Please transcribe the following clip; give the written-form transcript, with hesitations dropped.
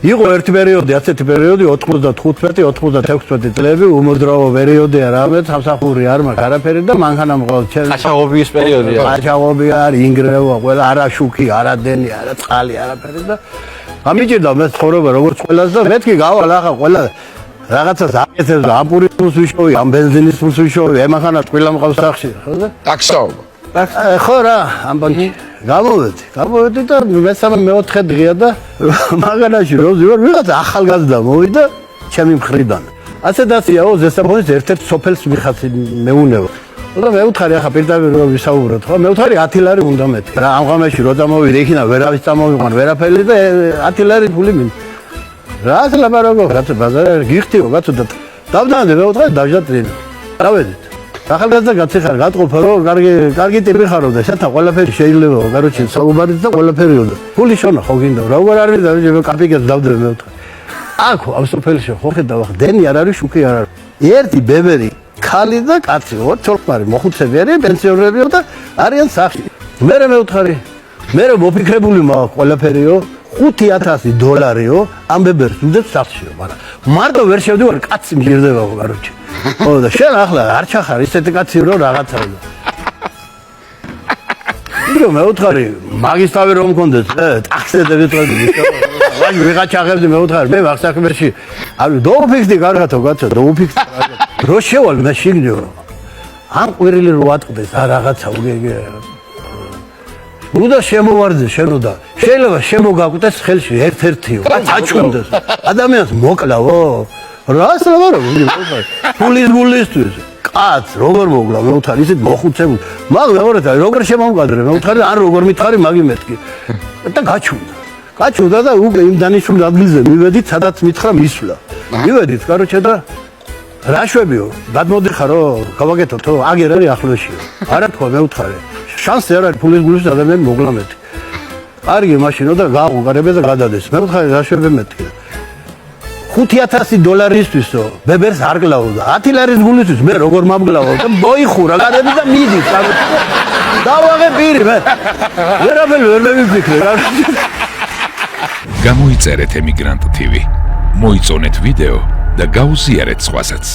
იყო ერთი პერიოდი, ასეთი პერიოდი 95-96 წლები უმოძრაო პერიოდია რამე სამსახური არ მაქვს არაფერი და მანქანა მყავს ჩემს ყაჩაღობის პერიოდია. ყაჩაღობი არის, ინგრევა, ყველა არა შუქი, არა დენი, არა წყალი, არაფერი და გამიჭირდა მე ცხოვრება როგორც ყველას და მეთქი გავალ ახლა ყველა რაღაცას აკეთებს და ამ პურისს ვიშოვი, ამ ბენზინის ვიშოვი, ემახანა ტყილა მყავს სახში, ხო და? ტაქსაობა. ხო რა, ამბონი გამოვედი და მე-4 დღეა და მაგანაში როზი ვარ, ვიღაც ახალგაზრდა მოვიდა ჩემი მხრიდან. ასე დაციაო ზესაფონის ერთ-ერთ სოფელს მიხაცი მეუნევა. და მე ვუთხარი ახლა პირდაპირ რომ ვისაუბროთ, ხო? მე ვუთხარი 10 ლარი უნდა მეთქი. რა ამ ღამეში რო წამოვიდე იქინა ვერავის წამოვიყვან ვერაფერი და 10 ლარი ფული მინდა. რა ლაბარაკო, რაც ბაზარი გიხტიო, კაცო და დავდანე მე ვუთხარი დავჟატრი. დავედით. ახალგაზრდა კაცი ხარ, გატყობო რომ კარგი ტიპი ხარო და შეთა ყველაფერი შეიძლება, კაროჩე საუბარიც და ყველაფერიო და ფული შონა ხო გინდა, რა უარ არის და მე კაპიკებს დავდებ მე ვთქვა. აქ ამ სოფელში ხო ხედავ, დენი არ არის, შუქი არ არის. ერთი ბებერი, ქალი და კაცი, ორ-თორყმარი მოხუცები არიან, პენსიონერებიო და არიან სახში. მე ვთქვარი, მე მოფიქრებული მაქვს ყველაფერიო, $5000-იო ამ ბებერს უდებს სახშიო, მაგრამ მარტო ვერ შევდივარ, კაცი მჭირდება კაროჩე. ო და შენ ახლა არ ჩახარ ისეთი კაცი რომ რაღაცა და ირო მე ვუთხარი მაგის თავი რომ მქონდეს ტაქსები ვიტყვი ვაი ვიღაც ჩაღებდი მე ვუთხარი მე ვახსახმერში არის დაუფიქსდი კარგათო კაცო დაუფიქსდი რო შევალ მე შიგნიო ან ყვირილი რო ატყდეს რა რაღაცა უგეგე რუდა შემოვარდე შენო და შეიძლება შემოგაკვდეს ხელში ერთ-ერთიო აჩვენდეს ადამიანს მოკლავო რას ლაბარაკობ ფულის გულისთვის კაც როგორ მოგლა მე ვთქვი ისეთ მოხუცებული მაგ მეორეთა როგორ შემომკადრე მე ვთქვი ან როგორ მითხარი მაგი მეთქი და გაჩუნდა და უკვე იმ დანიშნულ ადგილზე მივედით სადაც მითხრა მისვლა მივედით კაროჩე და რა შვებიო გადმოდიხარო გავაკეთოთო აგერ არის ახლოსიო არა თქვა მე ვთქვი შანსი არ არის ფულის გულისთვის ადამიანი მოგლა მეთქი კარგი მაშინო და გააყურებე და გადადეს მე ვთქვი რა შვები მეთქი $5000-ისთვისო ბებერს არ გლავო და 10 ლარის გულისთვის მე როგორ მომგლავო და მოიხურა გადები და მიდი დავაღე პირი მე ვერაფერი ვერ მევიფიქრე რა გამოიწერეთ ემიგრანტ TV მოიწონეთ ვიდეო და გაუზიარეთ სხვასაც